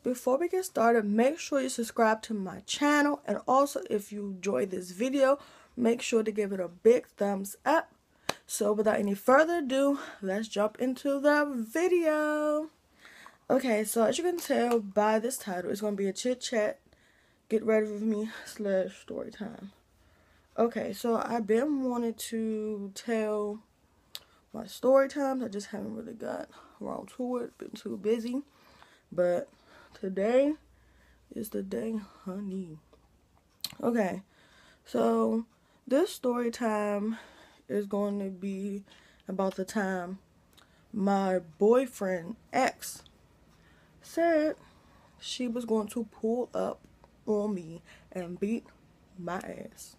before we get started, make sure you subscribe to my channel, and also if you enjoy this video, make sure to give it a big thumbs up. So without any further ado, let's jump into the video. Okay, so as you can tell by this title, it's going to be a chit chat, get ready with me / story time. Okay, so I've been wanting to tell my story times. I just haven't really got around to it, been too busy. But today is the day, honey. Okay, so this story time is going to be about the time my boyfriend ex said she was going to pull up on me and beat my ass.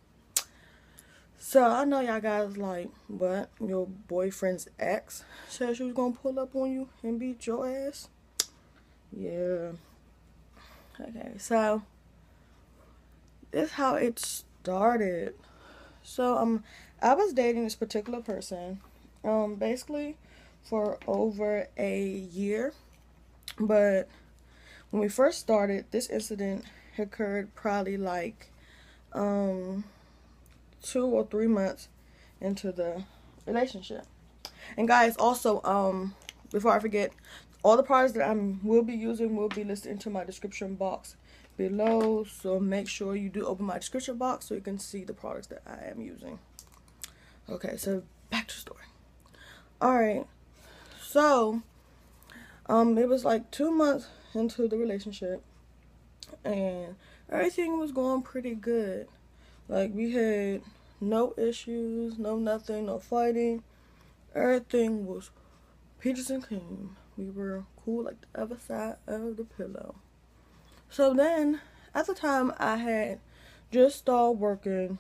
So I know y'all guys like, what? Your boyfriend's ex said she was gonna pull up on you and beat your ass? Yeah. Okay, so this is how it started. So I was dating this particular person basically for over a year. But when we first started, this incident occurred probably like 2 or 3 months into the relationship. And guys, also before I forget, all the products that I will be using will be listed into my description box below, so make sure you do open my description box so you can see the products that I am using. Okay, so back to the story. Alright, so it was like 2 months into the relationship and everything was going pretty good. Like, we had no issues, no nothing, no fighting. Everything was peaches and cream. We were cool like the other side of the pillow. So then, at the time, I had just started working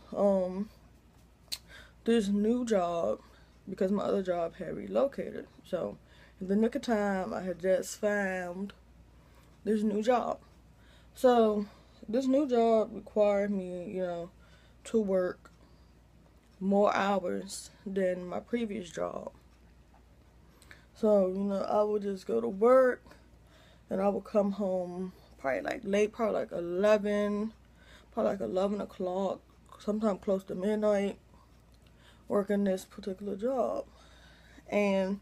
this new job because my other job had relocated. So, in the nick of time, I had just found this new job. So, this new job required me, to work more hours than my previous job. So, I would just go to work and I would come home probably like late, probably like 11 o'clock, sometime close to midnight, working this particular job. And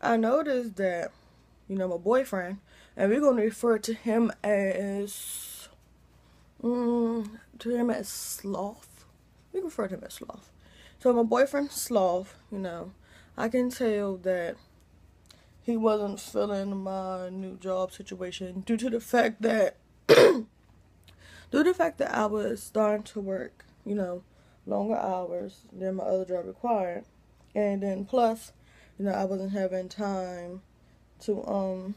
I noticed that, my boyfriend, and we're going to refer to him as Sloth. We refer to him as Sloth. So my boyfriend, Sloth, I can tell that he wasn't feeling my new job situation due to the fact that I was starting to work, longer hours than my other job required. And then plus, I wasn't having time to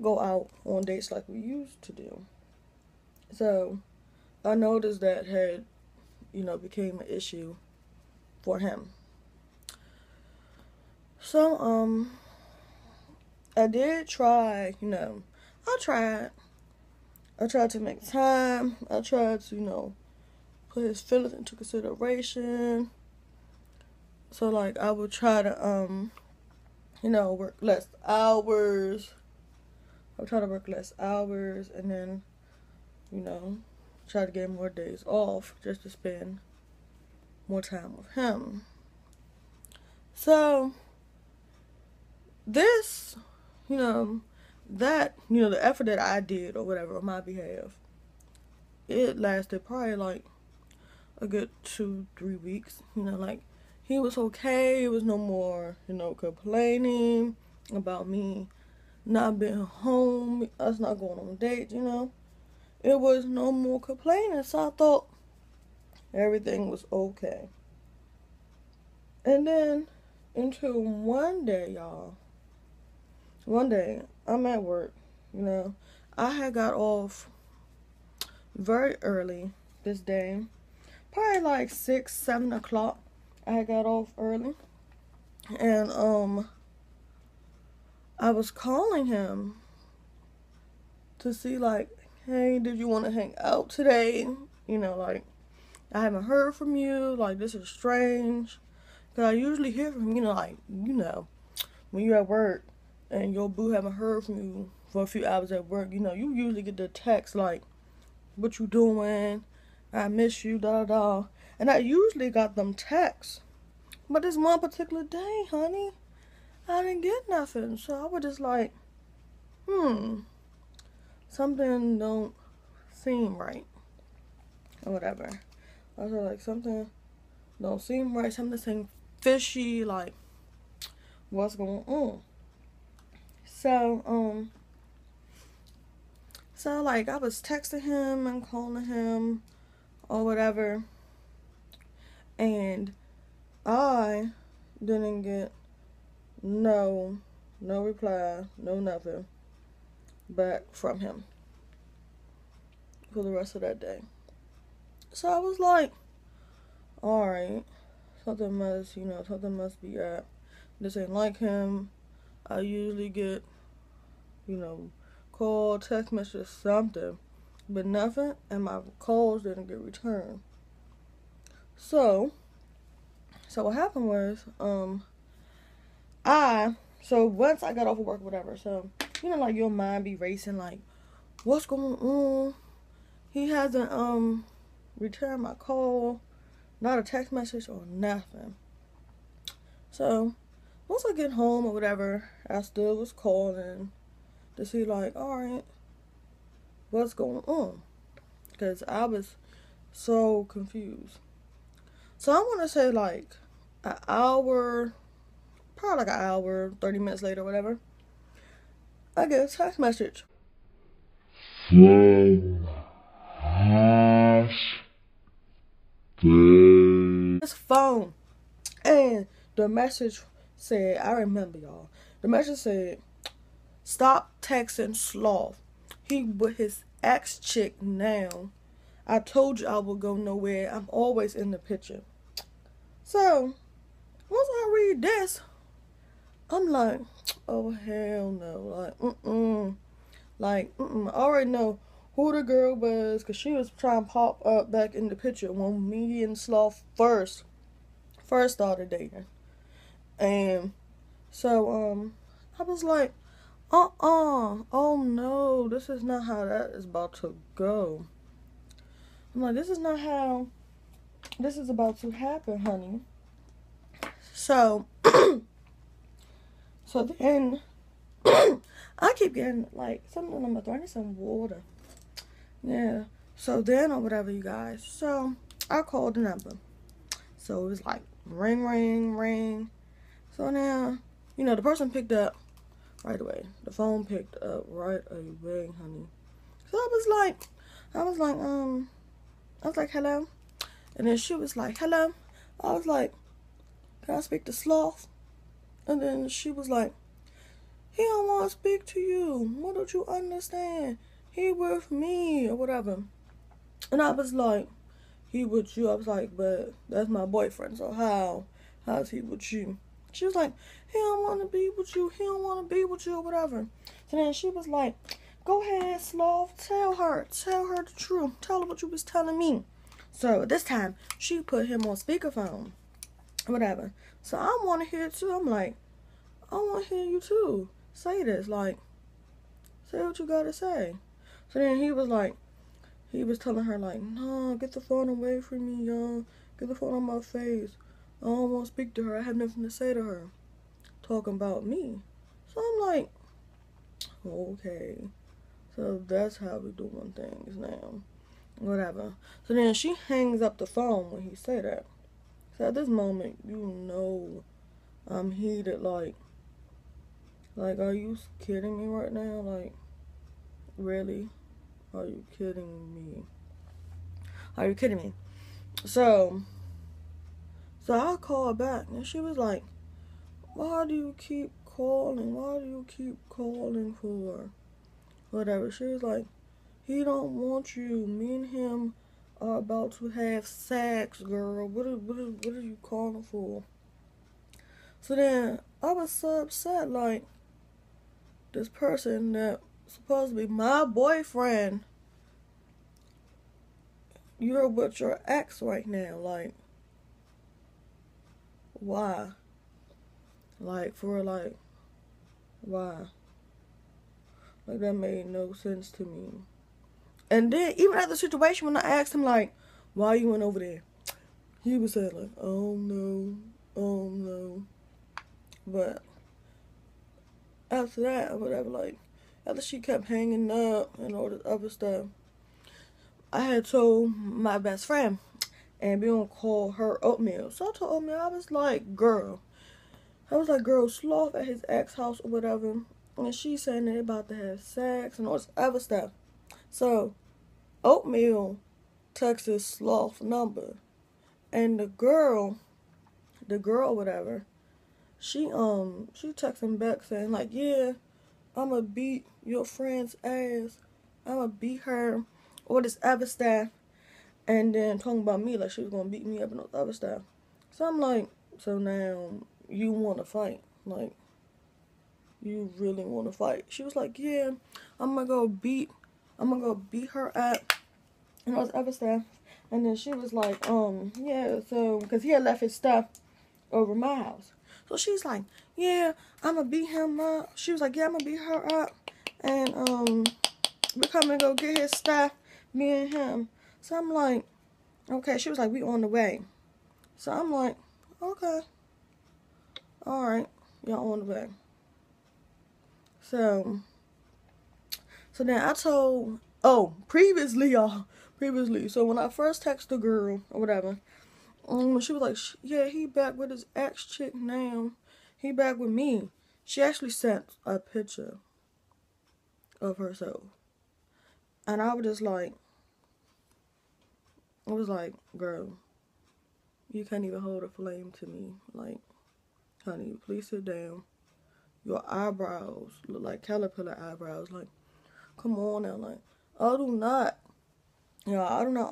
go out on dates like we used to do. So I noticed that had, became an issue for him. So, I did try, I tried to make time. I tried to, put his feelings into consideration. So, like, I would try to, work less hours. I would try to work less hours and then, try to get more days off just to spend more time with him. So, this, the effort that I did or whatever on my behalf, it lasted probably like a good 2-3 weeks. Like, he was okay. It was no more, complaining about me not being home, us not going on dates, It was no more complaining, so I thought everything was okay. And then, until one day, y'all. One day, I'm at work, I had got off very early this day. Probably like 6-7 o'clock. I had got off early. And, I was calling him to see, like, hey, did you want to hang out today? Like, I haven't heard from you. Like, this is strange. Because I usually hear from him, when you're at work, and your boo haven't heard from you for a few hours at work, you know, you usually get the text like, what you doing? I miss you, da da da. And I usually got them texts. But this one particular day, honey, I didn't get nothing. So I was just like, something don't seem right. Or whatever. I was like, something don't seem right. Something seems fishy. Like, what's going on? So like I was texting him and calling him or whatever, and I didn't get no reply, no nothing back from him for the rest of that day. So I was like, alright, something must be up. This ain't like him. I usually get, call, text message, something, but nothing, and my calls didn't get returned. So what happened was, so once I got off of work, whatever, so, like your mind be racing, like, what's going on? He hasn't, returned my call, not a text message or nothing. So, once I get home or whatever, I still was calling to see, like, alright, what's going on? Because I was so confused. So I want to say like an hour, probably like an hour, 30 minutes later, whatever, I get a text message from Posh his phone. And the message said, I remember y'all, the message said, stop texting sloth. He with his ex chick now. I told you I would go nowhere. I'm always in the picture. So, once I read this, I'm like, oh, hell no. Like, I already know who the girl was, because she was trying to pop up back in the picture when me and Sloth first started dating. And so, I was like, oh no, this is not how that is about to go. I'm like, this is not how this is about to happen, honey. So, so then, I keep getting, like, something on my throat. I need some water. Yeah. So then, or whatever, you guys. So, I called the number. So, it was like, ring, ring, ring. So now, the person picked up right away. The phone picked up right away, honey. So, I was like, hello? And then she was like, hello? I was like, can I speak to Sloth? And then she was like, he don't want to speak to you. What don't you understand? He with me or whatever. And I was like, he with you? I was like, but that's my boyfriend. So how's he with you? She was like, he don't want to be with you. He don't want to be with you or whatever. So then she was like, go ahead, Sloth. Tell her the truth. Tell her what you was telling me. So this time, she put him on speakerphone. Whatever. So I want to hear it too. I'm like, I want to hear you too. Say this. Like, say what you got to say. So then he was telling her like, no, get the phone away from me, y'all. Get the phone on my face. I don't want to speak to her. I have nothing to say to her. Talking about me. So I'm like, okay. So that's how we doing things now. Whatever. So then she hangs up the phone when he say that. So at this moment, I'm heated. Like, are you kidding me right now? Like, really? Are you kidding me? Are you kidding me? So I called back, and she was like, why do you keep calling? Why do you keep calling for? Whatever. She was like, he don't want you. Me and him are about to have sex, girl. What are you calling for? So then I was so upset, like, this person that supposed to be my boyfriend, you're with your ex right now. Like, why? Like, for like, Why? Like, that made no sense to me. And then, even at the situation, when I asked him, like, why you went over there? He was saying, like, oh, no. Oh, no. But after that, or whatever, like, after she kept hanging up and all this other stuff, I had told my best friend, and we gonna call her Oatmeal. So I told Oatmeal, I was like, girl, Sloth at his ex house or whatever, and she saying they about to have sex and all this other stuff. So Oatmeal texted Sloth number, and the girl or whatever, she texted him back saying, like, yeah, I'ma beat your friend's ass, I'ma beat her, all this other stuff. And then talking about me like she was gonna beat me up and all the other stuff. So I'm like, so now you wanna fight? Like, you really wanna fight? She was like, yeah, I'm gonna go beat her up and all this other stuff. And then she was like, yeah, so, because he had left his stuff over my house. So she's like, yeah, I'm gonna beat him up. She was like, yeah, I'm gonna beat her up. And, we're coming to go get his stuff, me and him. So I'm like, okay. She was like, we on the way. So I'm like, okay. Alright, y'all on the way. So then I told, previously, so when I first texted the girl, or whatever, she was like, yeah, he back with his ex chick now. He back with me. She actually sent a picture of herself. And I was just like, girl, you can't even hold a flame to me. Like, honey, please sit down. Your eyebrows look like caterpillar eyebrows. Like, come on now. Like, I do not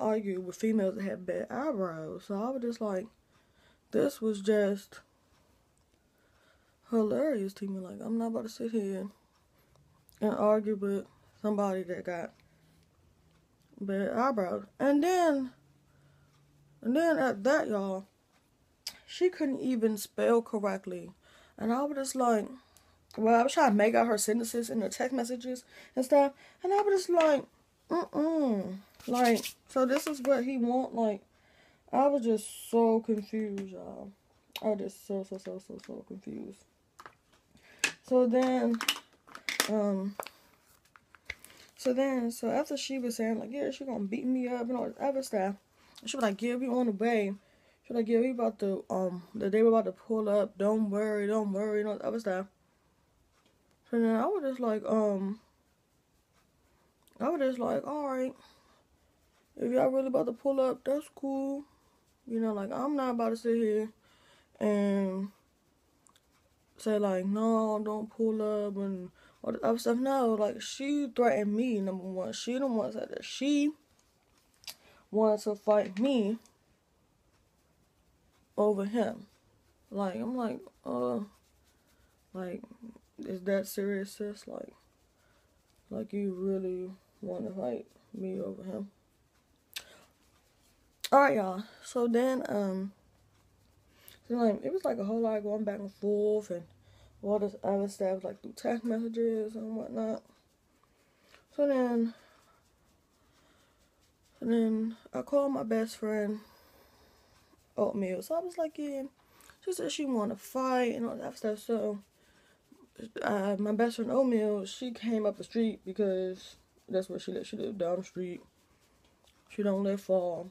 argue with females that have bad eyebrows. So I was just like, this was just hilarious to me. Like, I'm not about to sit here and argue with somebody that got bad eyebrows. And then at that, y'all, she couldn't even spell correctly. And I was just like, well, I was trying to make out her sentences in the text messages and stuff. And I was just like, like, so this is what he want? Like, I was just so confused, y'all. I was just so confused. So after she was saying, like, yeah, she gonna beat me up and all this other stuff, she was like, yeah, we on the way. She was like, yeah, we about to, they were about to pull up, don't worry, and all this other stuff. So then I was just like, alright, if y'all really about to pull up, that's cool. You know, like, I'm not about to sit here and say, like, no, don't pull up and all the other stuff. No, like, she threatened me, number one. She the one said that she wanted to fight me over him. Like, I'm like, like, is that serious, sis? Like you really want to fight me over him? Alright, y'all. So then, so like, it was like a whole lot going back and forth and all this other stuff, like through text messages and whatnot. So then I called my best friend, Oatmeal. So I was like, yeah, she said she want to fight and all that stuff. So my best friend Oatmeal, she came up the street because that's where she lives. She lives down the street. She don't live far,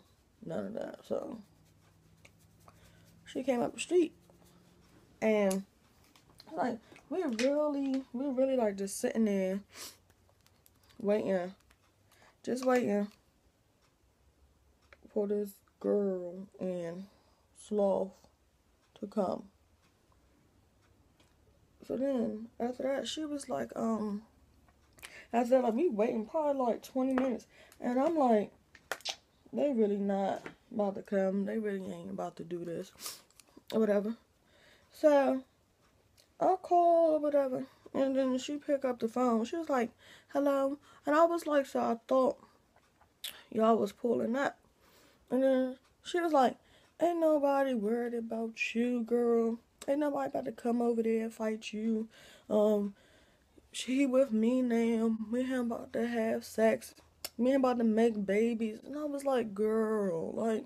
none of that. So she came up the street, and like we're really like just sitting there waiting for this girl and Sloth to come. So then after that, she was like, after that, like, we waiting probably like 20 minutes, and I'm like, they really not about to come. They really ain't about to do this or whatever. So I called or whatever, and then she picked up the phone. She was like, hello. And I was like, so I thought y'all was pulling up. And then she was like, ain't nobody worried about you, girl. Ain't nobody about to come over there and fight you. She with me now. Me and him about to have sex. Me and him about to make babies. And I was like, girl, like,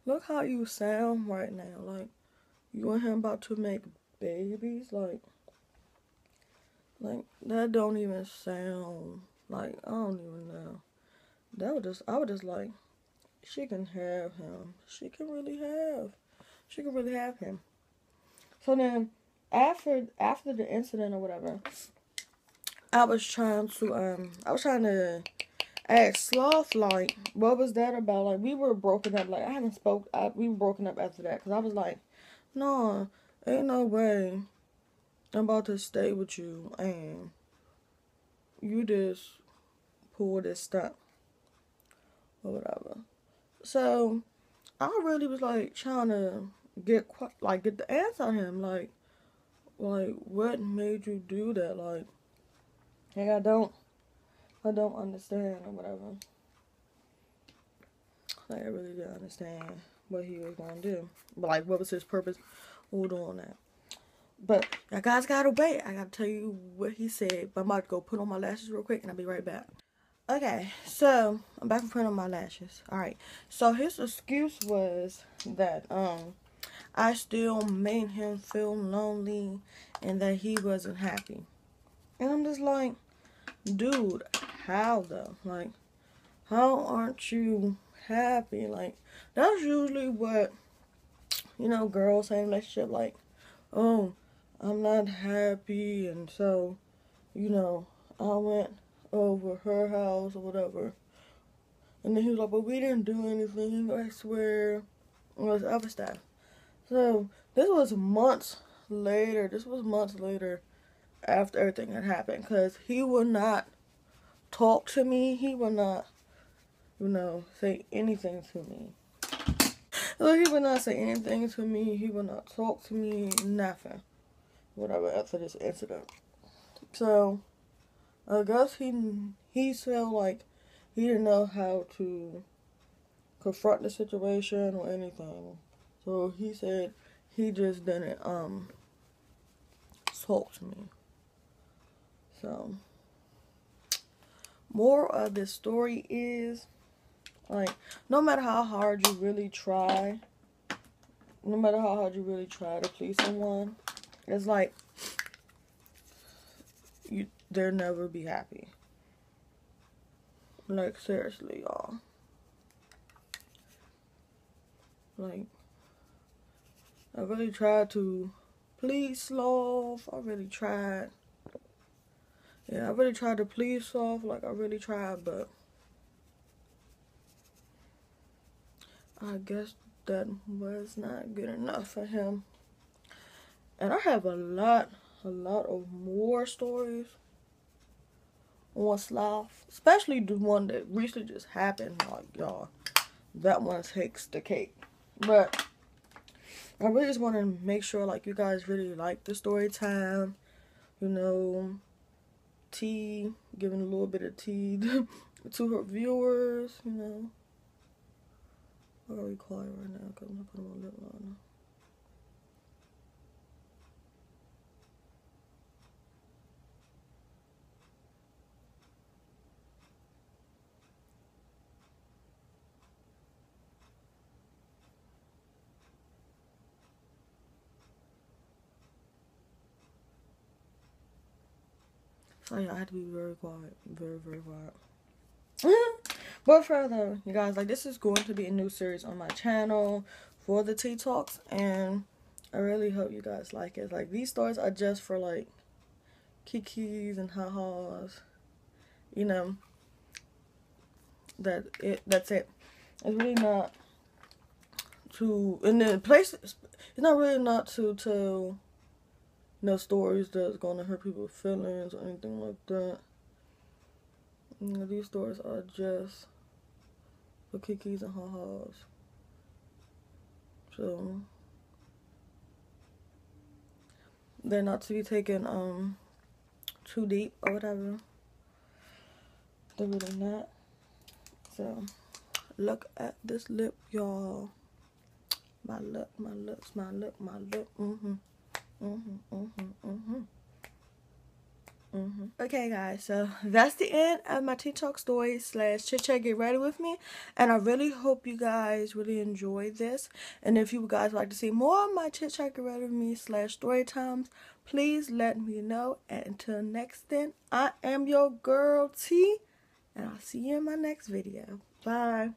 look how you sound right now. Like, you and him about to make babies? Like that don't even sound like, I don't even know. I was just like, she can have him. She can really have him. So then, after the incident or whatever, I was trying to ask Sloth, like, what was that about? Like, we were broken up. Like, I haven't spoke. We were broken up after that because I was like, no, ain't no way I'm about to stay with you and you just pull this stunt or whatever. So I really was like trying to get the answer on him. Like what made you do that? Like I don't understand or whatever. Like I really didn't understand what he was gonna do. But like what was his purpose for doing that? But you guys gotta wait. I gotta tell you what he said. But I'm about to go put on my lashes real quick and I'll be right back. Okay, so I'm back in front of my lashes. Alright. So his excuse was that I still made him feel lonely and that he wasn't happy. And I'm just like, dude, how though? Like, how aren't you happy? Like, that's usually what, girls say in a relationship, like, oh, I'm not happy, and so, I went over her house or whatever. And then he was like, but we didn't do anything, I swear. And all this other stuff. So, this was months later. After everything had happened. Because he would not talk to me. He would not, say anything to me. So he would not say anything to me. He would not talk to me. Nothing. Whatever, after this incident. So, I guess he felt like he didn't know how to confront the situation or anything. So he said he just didn't talk to me. So moral of this story is, like, no matter how hard you really try to please someone, it's like they'll never be happy. Like, seriously, y'all. Like, I really tried to please Sloth. I really tried. Yeah, I really tried to please Sloth. Like, I really tried, but I guess that was not good enough for him. And I have a lot of more stories on Sloth, especially the one that recently just happened. Like, y'all, that one takes the cake. But I really just want to make sure, like, you guys really like the story time. Tea, giving a little bit of tea to her viewers, I gotta be quiet right now because I'm not putting my lip liner. So yeah, I had to be very quiet. Very, very quiet. But further, you guys, like, this is going to be a new series on my channel for the tea talks, and I really hope you guys like it. Like, these stories are just for, like, kikis and ha-has. That's it. It's really not to, and then places, it's not really not to tell stories that's gonna hurt people's feelings or anything like that. These stories are just for kikis and ha-has. So they're not to be taken too deep or whatever. They're really not. So look at this lip, y'all. My lip. Okay guys, so that's the end of my TikTok story / chit chat get ready with me, and I really hope you guys really enjoyed this. And if you guys would like to see more of my chit chat get ready with me / story times, please let me know. And until next then, I am your girl T, and I'll see you in my next video. Bye.